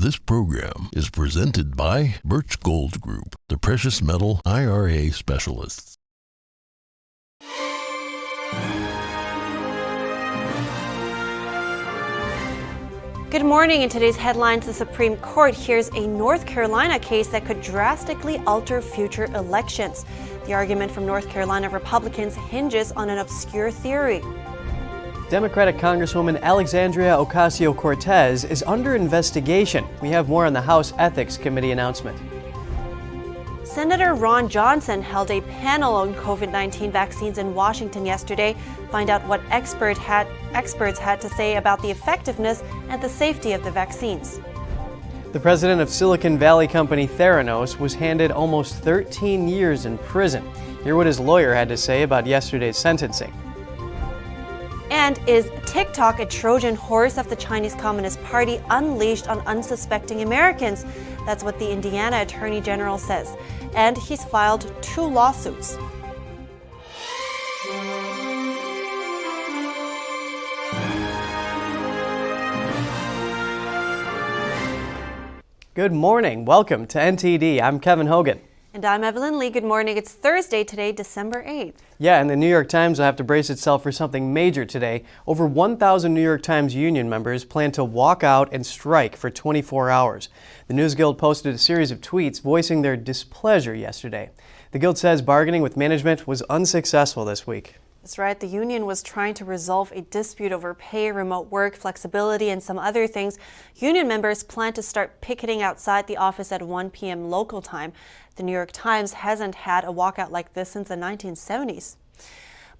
This program is presented by Birch Gold Group, the precious metal IRA specialists. Good morning. In today's headlines, the Supreme Court hears a North Carolina case that could drastically alter future elections. The argument from North Carolina Republicans hinges on an obscure theory. Democratic Congresswoman Alexandria Ocasio-Cortez is under investigation. We have more on the House Ethics Committee announcement. Senator Ron Johnson held a panel on COVID-19 vaccines in Washington yesterday. Find out what experts had to say about the effectiveness and the safety of the vaccines. The president of Silicon Valley company Theranos was handed almost 13 years in prison. Hear what his lawyer had to say about yesterday's sentencing. And is TikTok a Trojan horse of the Chinese Communist Party unleashed on unsuspecting Americans? That's what the Indiana Attorney General says. And he's filed 2 lawsuits. Good morning. Welcome to NTD. I'm Kevin Hogan. And I'm Evelyn Lee. Good morning. It's Thursday today, December 8th. Yeah, and the New York Times will have to brace itself for something major today. Over 1,000 New York Times union members plan to walk out and strike for 24 hours. The News Guild posted a series of tweets voicing their displeasure yesterday. The Guild says bargaining with management was unsuccessful this week. That's right. The union was trying to resolve a dispute over pay, remote work, flexibility, and some other things. Union members plan to start picketing outside the office at 1 p.m. local time. The New York Times hasn't had a walkout like this since the 1970s.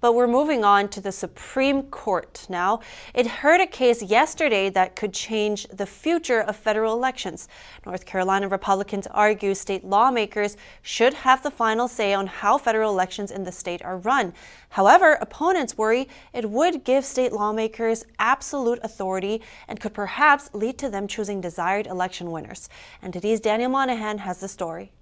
But we're moving on to the Supreme Court now. It heard a case yesterday that could change the future of federal elections. North Carolina Republicans argue state lawmakers should have the final say on how federal elections in the state are run. However, opponents worry it would give state lawmakers absolute authority and could perhaps lead to them choosing desired election winners. NTD's Daniel Monahan has the story.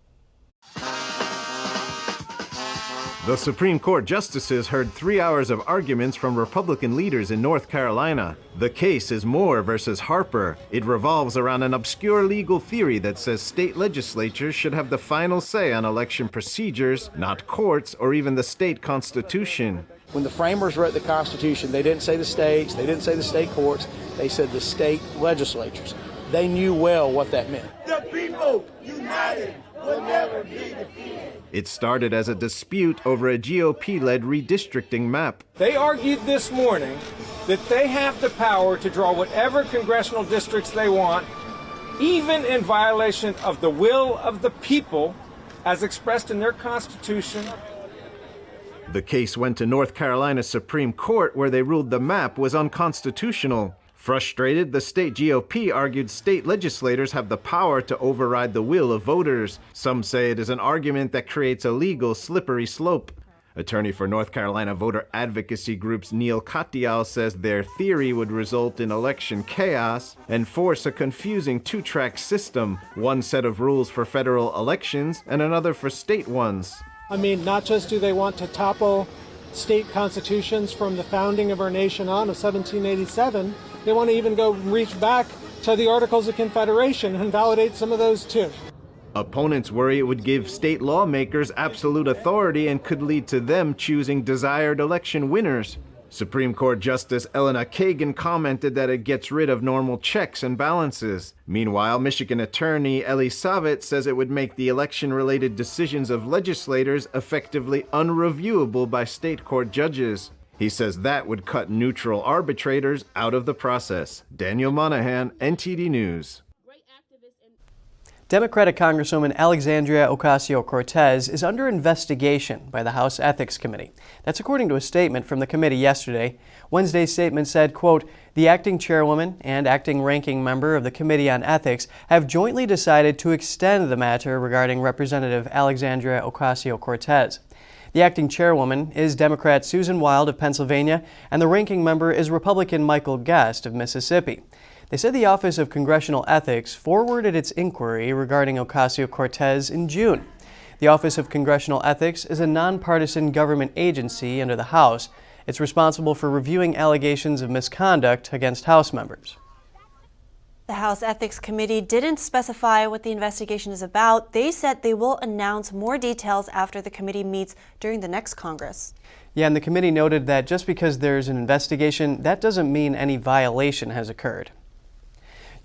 The Supreme Court justices heard 3 hours of arguments from Republican leaders in North Carolina. The case is Moore versus Harper. It revolves around an obscure legal theory that says state legislatures should have the final say on election procedures, not courts or even the state constitution. When the framers wrote the Constitution, they didn't say the states, they didn't say the state courts, they said the state legislatures. They knew well what that meant. The people united will never be defeated. It started as a dispute over a GOP-led redistricting map. They argued this morning that they have the power to draw whatever congressional districts they want, even in violation of the will of the people as expressed in their Constitution. The case went to North Carolina Supreme Court, where they ruled the map was unconstitutional. Frustrated, the state GOP argued state legislators have the power to override the will of voters. Some say it is an argument that creates a legal slippery slope. Attorney for North Carolina voter advocacy groups Neil Katyal says their theory would result in election chaos and force a confusing 2-track system, one set of rules for federal elections and another for state ones. I mean, not just do they want to topple state constitutions from the founding of our nation on of 1787, they want to even go reach back to the Articles of Confederation and validate some of those too. Opponents worry it would give state lawmakers absolute authority and could lead to them choosing desired election winners. Supreme Court Justice Elena Kagan commented that it gets rid of normal checks and balances. Meanwhile, Michigan Attorney Eli Savitt says it would make the election-related decisions of legislators effectively unreviewable by state court judges. He says that would cut neutral arbitrators out of the process. Daniel Monahan, NTD News. Democratic Congresswoman Alexandria Ocasio-Cortez is under investigation by the House Ethics Committee. That's according to a statement from the committee yesterday. Wednesday's statement said, quote, "The acting chairwoman and acting ranking member of the Committee on Ethics have jointly decided to extend the matter regarding Representative Alexandria Ocasio-Cortez. The acting chairwoman is Democrat Susan Wild of Pennsylvania, and the ranking member is Republican Michael Guest of Mississippi. They said the Office of Congressional Ethics forwarded its inquiry regarding Ocasio-Cortez in June. The Office of Congressional Ethics is a nonpartisan government agency under the House. It's responsible for reviewing allegations of misconduct against House members. The House Ethics Committee didn't specify what the investigation is about. They said they will announce more details after the committee meets during the next Congress. Yeah, and the committee noted that just because there's an investigation, that doesn't mean any violation has occurred.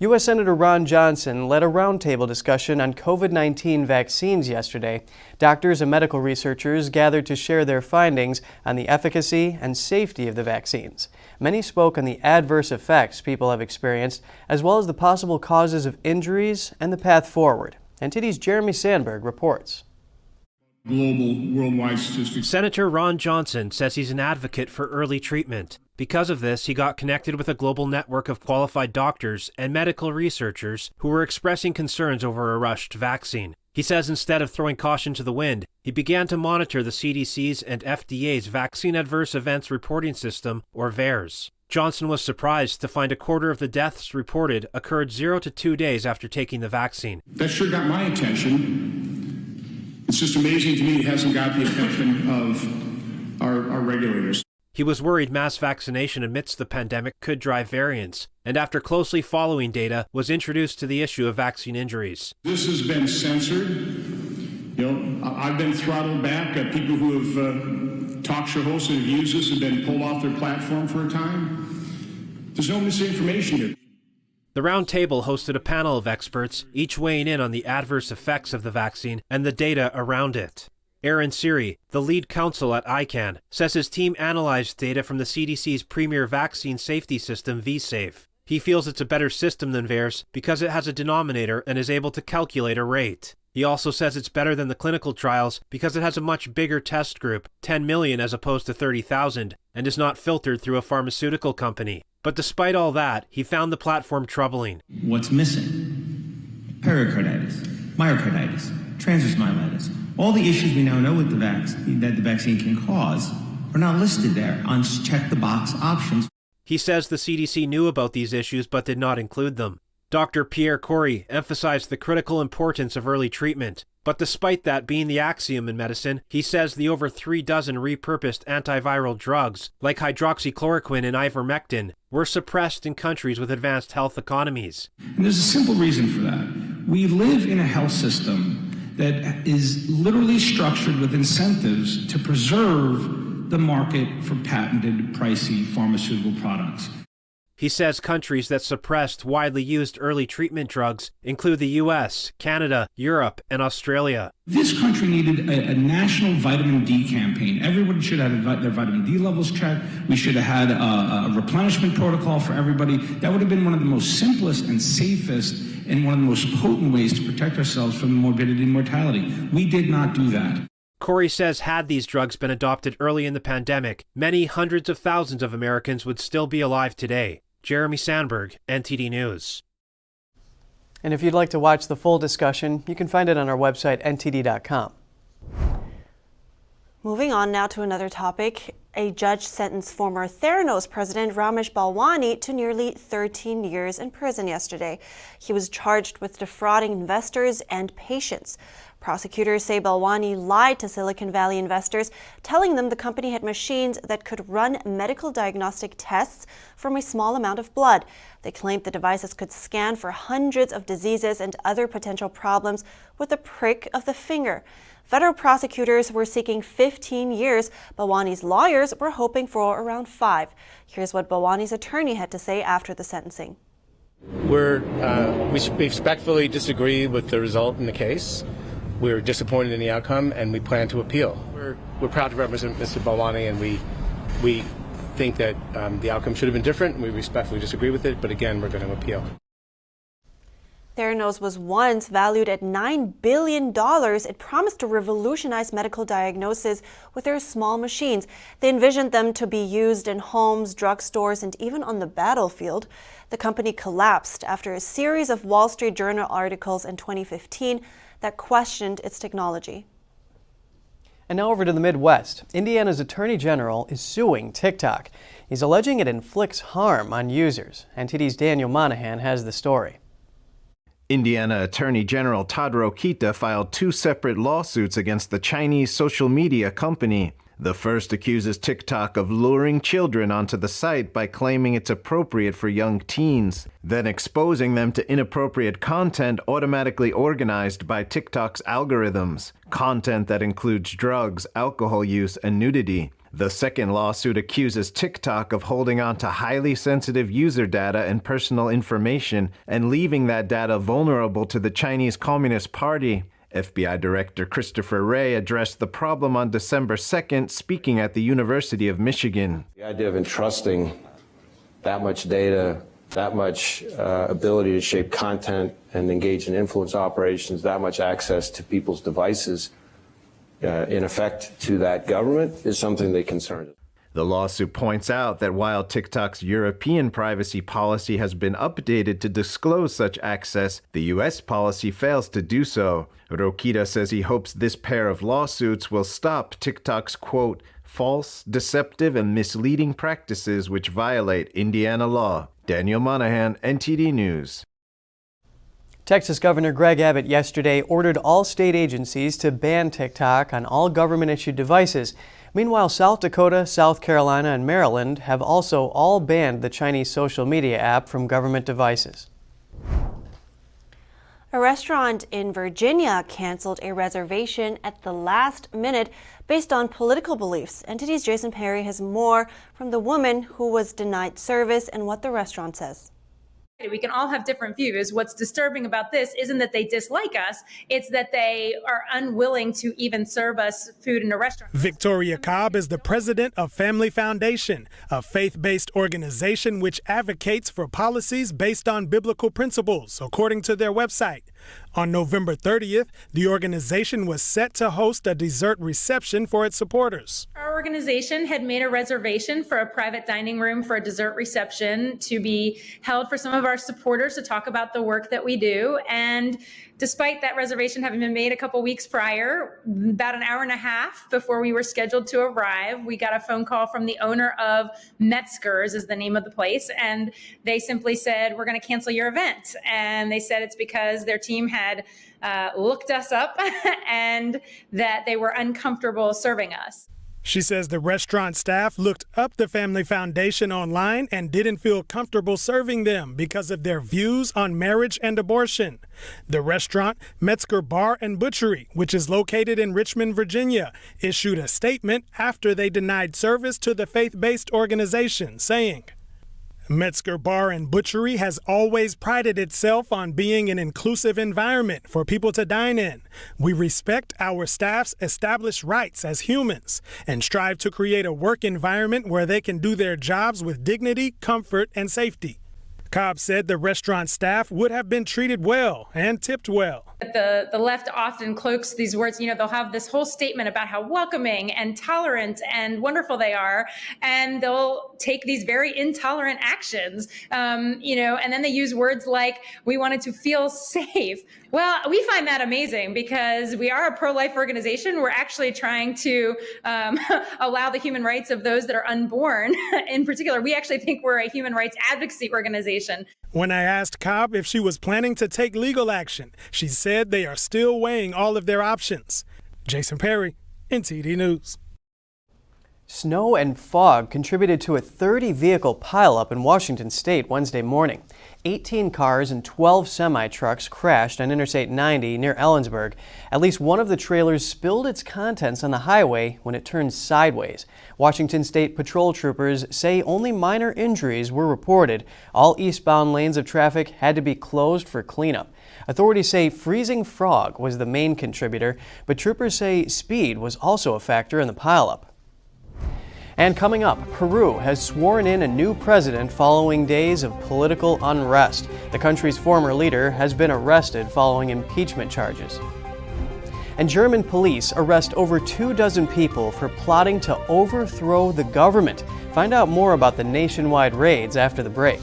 U.S. Senator Ron Johnson led a roundtable discussion on COVID-19 vaccines yesterday. Doctors and medical researchers gathered to share their findings on the efficacy and safety of the vaccines. Many spoke on the adverse effects people have experienced, as well as the possible causes of injuries and the path forward. NTD's Jeremy Sandberg reports. Global, worldwide statistics. Senator Ron Johnson says he's an advocate for early treatment. Because of this, he got connected with a global network of qualified doctors and medical researchers who were expressing concerns over a rushed vaccine. He says instead of throwing caution to the wind, he began to monitor the CDC's and FDA's Vaccine Adverse Events Reporting System, or VAERS. Johnson was surprised to find a quarter of the deaths reported occurred 0 to 2 days after taking the vaccine. That sure got my attention. It's just amazing to me it hasn't got the attention of our regulators. He was worried mass vaccination amidst the pandemic could drive variants, and after closely following data, was introduced to the issue of vaccine injuries. This has been censored. I've been throttled back. People who have talk show hosts and have used this have been pulled off their platform for a time. There's no misinformation here. The Roundtable hosted a panel of experts, each weighing in on the adverse effects of the vaccine and the data around it. Aaron Siri, the lead counsel at ICANN, says his team analyzed data from the CDC's premier vaccine safety system, vSafe. He feels it's a better system than VAERS because it has a denominator and is able to calculate a rate. He also says it's better than the clinical trials because it has a much bigger test group, 10 million as opposed to 30,000, and is not filtered through a pharmaceutical company. But despite all that, he found the platform troubling. What's missing? Pericarditis, myocarditis, transverse myelitis. All the issues we now know with that the vaccine can cause are not listed there on check-the-box options. He says the CDC knew about these issues but did not include them. Dr. Pierre Corey emphasized the critical importance of early treatment. But despite that being the axiom in medicine, he says the over 3 dozen repurposed antiviral drugs, like hydroxychloroquine and ivermectin, were suppressed in countries with advanced health economies. And there's a simple reason for that. We live in a health system that is literally structured with incentives to preserve the market for patented, pricey pharmaceutical products. He says countries that suppressed widely used early treatment drugs include the US, Canada, Europe, and Australia. This country needed a national vitamin D campaign. Everybody should have had their vitamin D levels checked. We should have had a replenishment protocol for everybody. That would have been one of the most simplest and safest and one of the most potent ways to protect ourselves from morbidity and mortality. We did not do that. Corey says had these drugs been adopted early in the pandemic, many hundreds of thousands of Americans would still be alive today. Jeremy Sandberg, NTD News. And if you'd like to watch the full discussion, you can find it on our website, ntd.com. Moving on now to another topic. A judge sentenced former Theranos president Ramesh Balwani to nearly 13 years in prison yesterday. He was charged with defrauding investors and patients. Prosecutors say Balwani lied to Silicon Valley investors, telling them the company had machines that could run medical diagnostic tests from a small amount of blood. They claimed the devices could scan for hundreds of diseases and other potential problems with a prick of the finger. Federal prosecutors were seeking 15 years. Balwani's lawyers were hoping for around 5. Here's what Balwani's attorney had to say after the sentencing. We respectfully disagree with the result in the case. We're disappointed in the outcome, and we plan to appeal. We're proud to represent Mr. Balwani, and we think that the outcome should have been different. We respectfully disagree with it, but again, we're going to appeal. Theranos was once valued at $9 billion. It promised to revolutionize medical diagnosis with their small machines. They envisioned them to be used in homes, drugstores, and even on the battlefield. The company collapsed after a series of Wall Street Journal articles in 2015 that questioned its technology. And now over to the Midwest. Indiana's Attorney General is suing TikTok. He's alleging it inflicts harm on users. NTD's Daniel Monahan has the story. Indiana Attorney General Todd Rokita filed 2 separate lawsuits against the Chinese social media company. The first accuses TikTok of luring children onto the site by claiming it's appropriate for young teens, then exposing them to inappropriate content automatically organized by TikTok's algorithms, content that includes drugs, alcohol use, and nudity. The second lawsuit accuses TikTok of holding on to highly sensitive user data and personal information and leaving that data vulnerable to the Chinese Communist Party. FBI Director Christopher Wray addressed the problem on December 2nd, speaking at the University of Michigan. The idea of entrusting that much data, that much ability to shape content and engage in influence operations, that much access to people's devices, in effect to that government, is something that concerns us. The lawsuit points out that while TikTok's European privacy policy has been updated to disclose such access, the U.S. policy fails to do so. Rokita says he hopes this pair of lawsuits will stop TikTok's, quote, false, deceptive, and misleading practices which violate Indiana law. Daniel Monahan, NTD News. Texas Governor Greg Abbott yesterday ordered all state agencies to ban TikTok on all government-issued devices. Meanwhile, South Dakota, South Carolina, and Maryland have also all banned the Chinese social media app from government devices. A restaurant in Virginia canceled a reservation at the last minute based on political beliefs. NTD's Jason Perry has more from the woman who was denied service and what the restaurant says. We can all have different views. What's disturbing about this isn't that they dislike us, it's that they are unwilling to even serve us food in a restaurant. Victoria Cobb is the president of Family Foundation, a faith-based organization which advocates for policies based on biblical principles, according to their website. On November 30th, the organization was set to host a dessert reception for its supporters. Our organization had made a reservation for a private dining room for a dessert reception to be held for some of our supporters to talk about the work that we do. And despite that reservation having been made a couple weeks prior, about an hour and a half before we were scheduled to arrive, we got a phone call from the owner of Metzger's, is the name of the place, and they simply said, we're going to cancel your event. And they said it's because their team had looked us up and that they were uncomfortable serving us. She says the restaurant staff looked up the Family Foundation online and didn't feel comfortable serving them because of their views on marriage and abortion. The restaurant, Metzger Bar and Butchery, which is located in Richmond, Virginia, issued a statement after they denied service to the faith-based organization, saying, Metzger Bar and Butchery has always prided itself on being an inclusive environment for people to dine in. We respect our staff's established rights as humans and strive to create a work environment where they can do their jobs with dignity, comfort, and safety. Cobb said the restaurant staff would have been treated well and tipped well. The left often cloaks these words, they'll have this whole statement about how welcoming and tolerant and wonderful they are, and they'll take these very intolerant actions, and then they use words like, we wanted to feel safe. Well, we find that amazing because we are a pro-life organization. We're actually trying to allow the human rights of those that are unborn. In particular, we actually think we're a human rights advocacy organization. When I asked Cobb if she was planning to take legal action, she said they are still weighing all of their options. Jason Perry, NTD News. Snow and fog contributed to a 30-vehicle pileup in Washington state Wednesday morning. 18 cars and 12 semi-trucks crashed on Interstate 90 near Ellensburg. At least one of the trailers spilled its contents on the highway when it turned sideways. Washington State patrol troopers say only minor injuries were reported. All eastbound lanes of traffic had to be closed for cleanup. Authorities say freezing fog was the main contributor, but troopers say speed was also a factor in the pileup. And coming up, Peru has sworn in a new president following days of political unrest. The country's former leader has been arrested following impeachment charges. And German police arrest over 24 people for plotting to overthrow the government. Find out more about the nationwide raids after the break.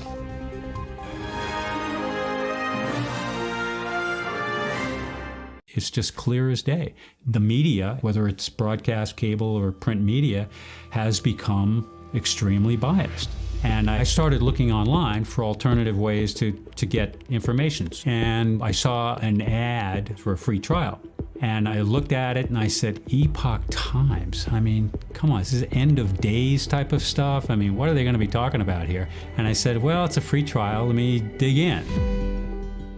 It's just clear as day. The media, whether it's broadcast, cable, or print media, has become extremely biased. And I started looking online for alternative ways to get information. And I saw an ad for a free trial. And I looked at it and I said, Epoch Times. I mean, come on, this is end of days type of stuff. I mean, what are they going to be talking about here? And I said, well, it's a free trial. Let me dig in.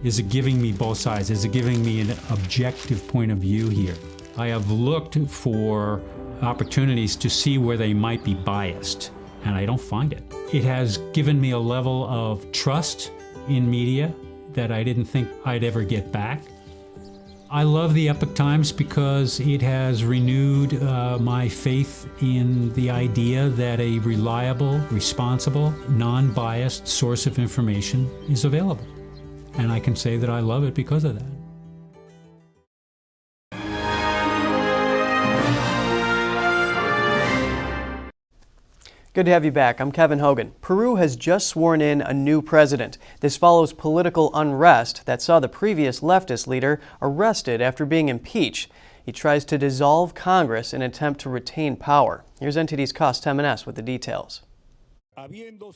Is it giving me both sides? Is it giving me an objective point of view here? I have looked for opportunities to see where they might be biased, and I don't find it. It has given me a level of trust in media that I didn't think I'd ever get back. I love the Epoch Times because it has renewed my faith in the idea that a reliable, responsible, non-biased source of information is available. And I can say that I love it because of that. Good to have you back. I'm Kevin Hogan. Peru has just sworn in a new president. This follows political unrest that saw the previous leftist leader arrested after being impeached. He tries to dissolve Congress in an attempt to retain power. Here's NTD's Condemn with the details.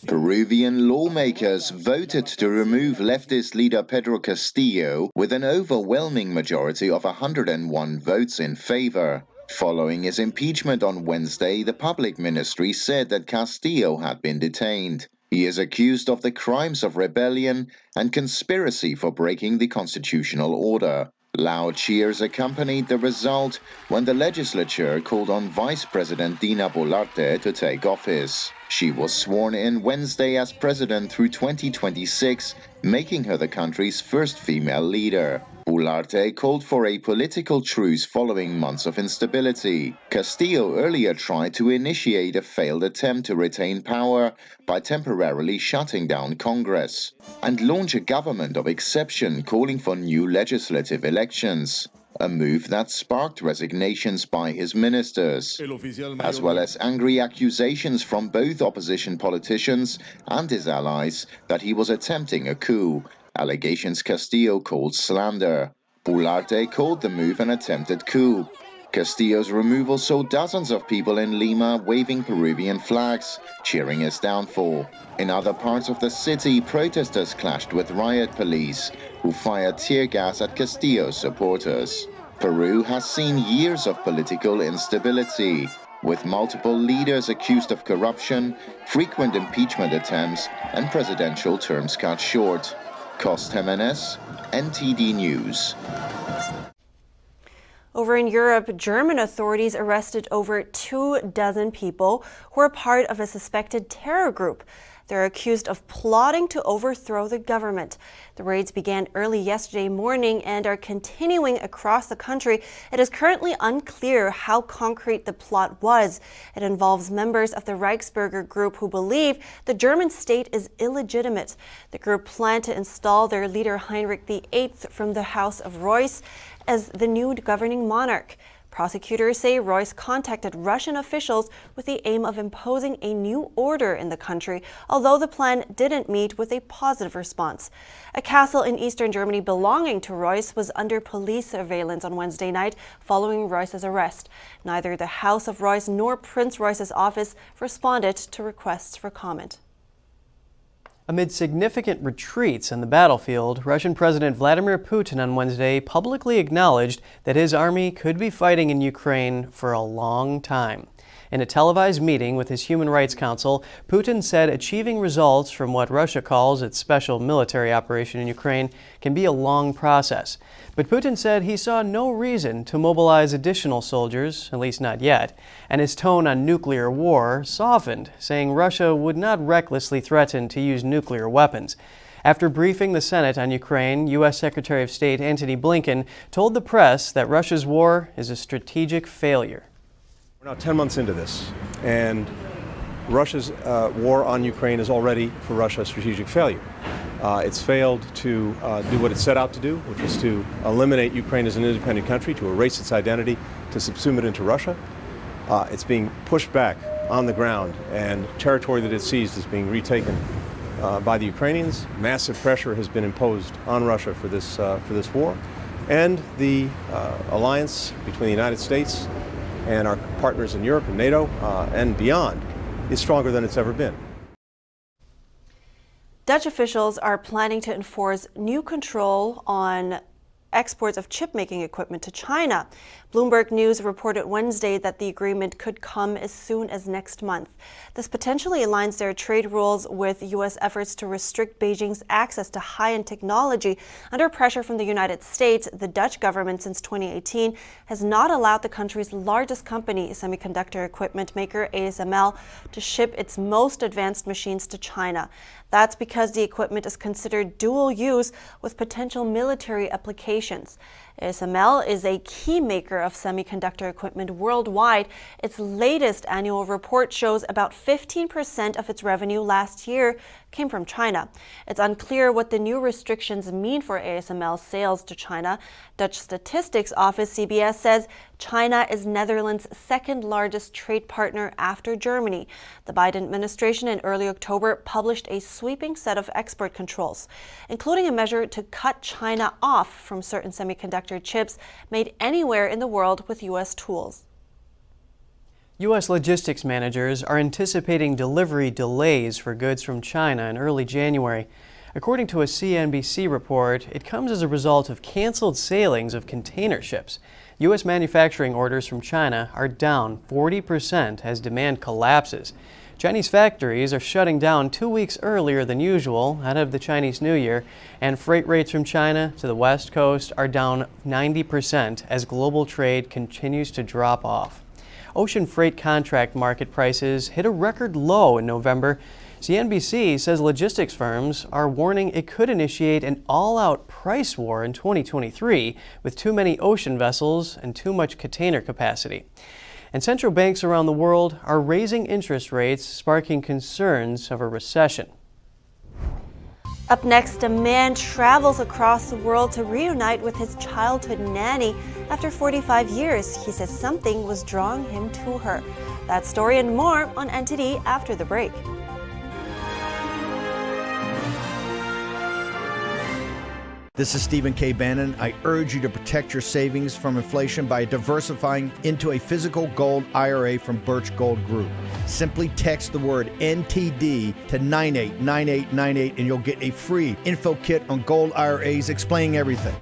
Peruvian lawmakers voted to remove leftist leader Pedro Castillo with an overwhelming majority of 101 votes in favor. Following his impeachment on Wednesday, the public ministry said that Castillo had been detained. He is accused of the crimes of rebellion and conspiracy for breaking the constitutional order. Loud cheers accompanied the result when the legislature called on Vice President Dina Boluarte to take office. She was sworn in Wednesday as president through 2026, making her the country's first female leader. Boluarte called for a political truce following months of instability. Castillo earlier tried to initiate a failed attempt to retain power by temporarily shutting down Congress and launch a government of exception calling for new legislative elections, a move that sparked resignations by his ministers, as well as angry accusations from both opposition politicians and his allies that he was attempting a coup, allegations Castillo called slander. Boluarte called the move an attempted coup. Castillo's removal saw dozens of people in Lima waving Peruvian flags, cheering his downfall. In other parts of the city, protesters clashed with riot police, who fired tear gas at Castillo's supporters. Peru has seen years of political instability, with multiple leaders accused of corruption, frequent impeachment attempts, and presidential terms cut short. Jimenez, NTD News. Over in Europe, German authorities arrested over 24 people who are part of a suspected terror group. They're accused of plotting to overthrow the government. The raids began early yesterday morning and are continuing across the country. It is currently unclear how concrete the plot was. It involves members of the Reichsbürger group who believe the German state is illegitimate. The group planned to install their leader Heinrich VIII from the House of Reuss as the new governing monarch. Prosecutors say Reuss contacted Russian officials with the aim of imposing a new order in the country, although the plan didn't meet with a positive response. A castle in eastern Germany belonging to Reuss was under police surveillance on Wednesday night following Reuss's arrest. Neither the House of Reuss nor Prince Reuss's office responded to requests for comment. Amid significant retreats in the battlefield, Russian President Vladimir Putin on Wednesday publicly acknowledged that his army could be fighting in Ukraine for a long time. In a televised meeting with his Human Rights Council, Putin said achieving results from what Russia calls its special military operation in Ukraine can be a long process. But Putin said he saw no reason to mobilize additional soldiers, at least not yet, and his tone on nuclear war softened, saying Russia would not recklessly threaten to use nuclear weapons. After briefing the Senate on Ukraine, U.S. Secretary of State Antony Blinken told the press that Russia's war is a strategic failure. We're now 10 months into this, and Russia's war on Ukraine is already, for Russia, a strategic failure. It's failed to do what it set out to do, which was to eliminate Ukraine as an independent country, to erase its identity, to subsume it into Russia. It's being pushed back on the ground, and territory that it seized is being retaken by the Ukrainians. Massive pressure has been imposed on Russia for this war, and the alliance between the United States and our partners in Europe and NATO and beyond is stronger than it's ever been. Dutch officials are planning to enforce new control on exports of chip-making equipment to China. Bloomberg News reported Wednesday that the agreement could come as soon as next month. This potentially aligns their trade rules with U.S. efforts to restrict Beijing's access to high-end technology. Under pressure from the United States, the Dutch government since 2018 has not allowed the country's largest company, semiconductor equipment maker ASML, to ship its most advanced machines to China. That's because the equipment is considered dual use with potential military applications. ASML is a key maker of semiconductor equipment worldwide. Its latest annual report shows about 15% of its revenue last year came from China. It's unclear what the new restrictions mean for ASML's sales to China. Dutch Statistics Office CBS says China is Netherlands' second largest trade partner after Germany. The Biden administration in early October published a sweeping set of export controls, including a measure to cut China off from certain semiconductor chips made anywhere in the world with U.S. tools. U.S. logistics managers are anticipating delivery delays for goods from China in early January. According to a CNBC report, it comes as a result of canceled sailings of container ships. U.S. manufacturing orders from China are down 40% as demand collapses. Chinese factories are shutting down 2 weeks earlier than usual ahead of the Chinese New Year, and freight rates from China to the West Coast are down 90% as global trade continues to drop off. Ocean freight contract market prices hit a record low in November. CNBC says logistics firms are warning it could initiate an all-out price war in 2023 with too many ocean vessels and too much container capacity. And central banks around the world are raising interest rates, sparking concerns of a recession. Up next, a man travels across the world to reunite with his childhood nanny after 45 years. He says something was drawing him to her. That story and more on NTD after the break. This is Stephen K. Bannon. I urge you to protect your savings from inflation by diversifying into a physical gold IRA from Birch Gold Group. Simply text the word NTD to 989898 and you'll get a free info kit on gold IRAs explaining everything.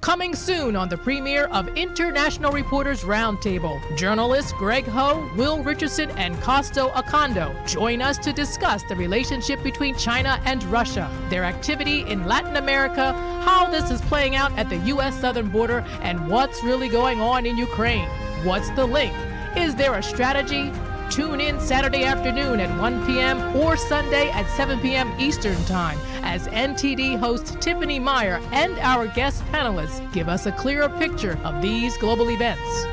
Coming soon on the premiere of International Reporters Roundtable, journalists Greg Ho, Will Richardson, and Costo Acondo join us to discuss the relationship between China and Russia, their activity in Latin America, how this is playing out at the U.S. southern border, and what's really going on in Ukraine. What's the link? Is there a strategy? Tune in Saturday afternoon at 1 p.m. or Sunday at 7 p.m. Eastern Time as NTD host Tiffany Meyer and our guest panelists give us a clearer picture of these global events.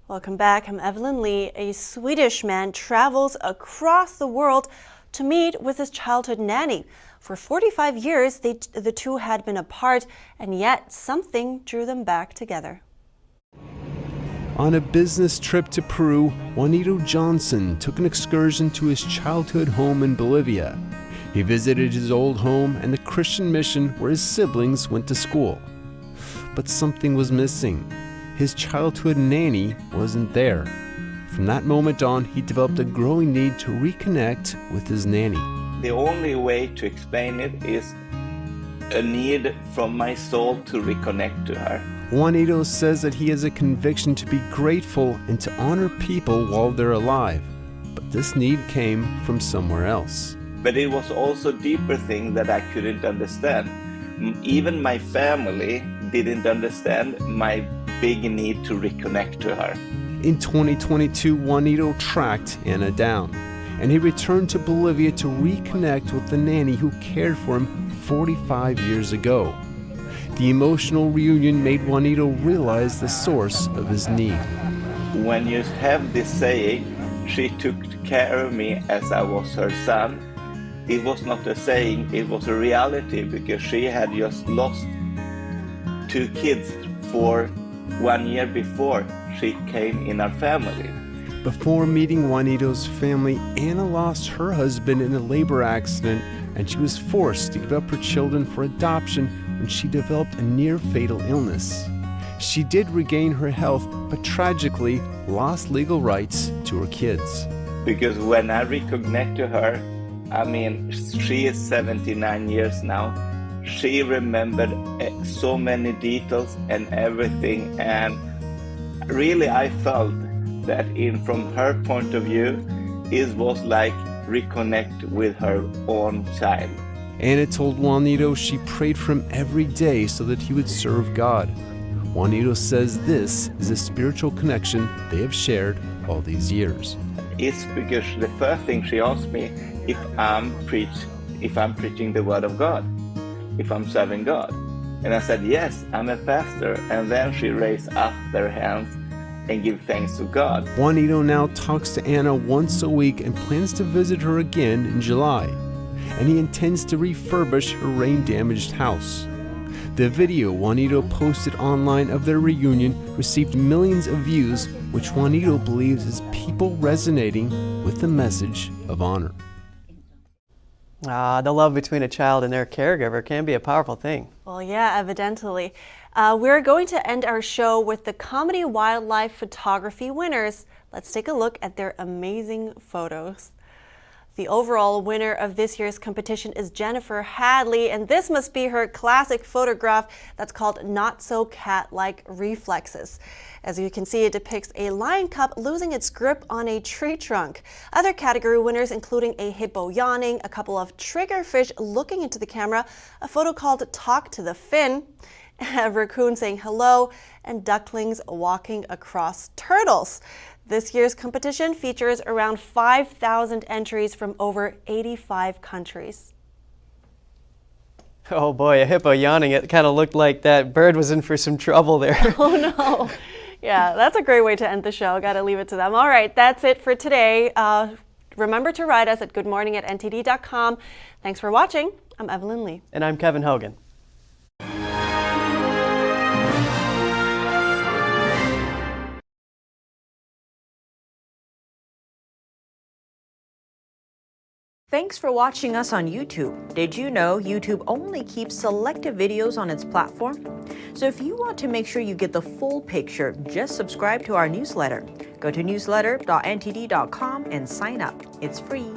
Welcome back. I'm Evelyn Lee. A Swedish man travels across the world to meet with his childhood nanny. For 45 years, the two had been apart, and yet something drew them back together. On a business trip to Peru, Juanito Johnson took an excursion to his childhood home in Bolivia. He visited his old home and the Christian mission where his siblings went to school. But something was missing. His childhood nanny wasn't there. From that moment on, he developed a growing need to reconnect with his nanny. The only way to explain it is a need from my soul to reconnect to her. Juanito says that he has a conviction to be grateful and to honor people while they're alive. But this need came from somewhere else. But it was also a deeper thing that I couldn't understand. Even my family didn't understand my big need to reconnect to her. In 2022, Juanito tracked Anna down, and he returned to Bolivia to reconnect with the nanny who cared for him 45 years ago. The emotional reunion made Juanito realize the source of his need. When you have this saying, she took care of me as I was her son, it was not a saying, it was a reality, because she had just lost 2 kids for 1 year before she came in our family. Before meeting Juanito's family, Anna lost her husband in a labor accident, and she was forced to give up her children for adoption when when she developed a near-fatal illness. She did regain her health, but tragically lost legal rights to her kids. Because when I reconnect to her, I mean, she is 79 years now. She remembered so many details and everything, and really I felt that from her point of view, it was like reconnect with her own child. Anna told Juanito she prayed for him every day so that he would serve God. Juanito says this is a spiritual connection they have shared all these years. It's because the first thing she asked me if I'm preaching the word of God, if I'm serving God. And I said, yes, I'm a pastor. And then she raised up their hands and give thanks to God. Juanito now talks to Anna once a week and plans to visit her again in July. And he intends to refurbish her rain-damaged house. The video Juanito posted online of their reunion received millions of views, which Juanito believes is people resonating with the message of honor. The love between a child and their caregiver can be a powerful thing. Well, yeah, evidently. We're going to end our show with the Comedy Wildlife Photography winners. Let's take a look at their amazing photos. The overall winner of this year's competition is Jennifer Hadley, and this must be her classic photograph that's called Not So Cat-Like Reflexes. As you can see, it depicts a lion cub losing its grip on a tree trunk. Other category winners including a hippo yawning, a couple of triggerfish looking into the camera, a photo called Talk to the Fin, a raccoon saying hello, and ducklings walking across turtles. This year's competition features around 5,000 entries from over 85 countries. Oh boy, a hippo yawning. It kind of looked like that bird was in for some trouble there. Oh no. Yeah, that's a great way to end the show. Got to leave it to them. All right, that's it for today. Remember to write us at goodmorning@ntd.com. Thanks for watching. I'm Evelyn Lee. And I'm Kevin Hogan. Thanks for watching us on YouTube. Did you know YouTube only keeps selective videos on its platform? So if you want to make sure you get the full picture, just subscribe to our newsletter. Go to newsletter.ntd.com and sign up. It's free.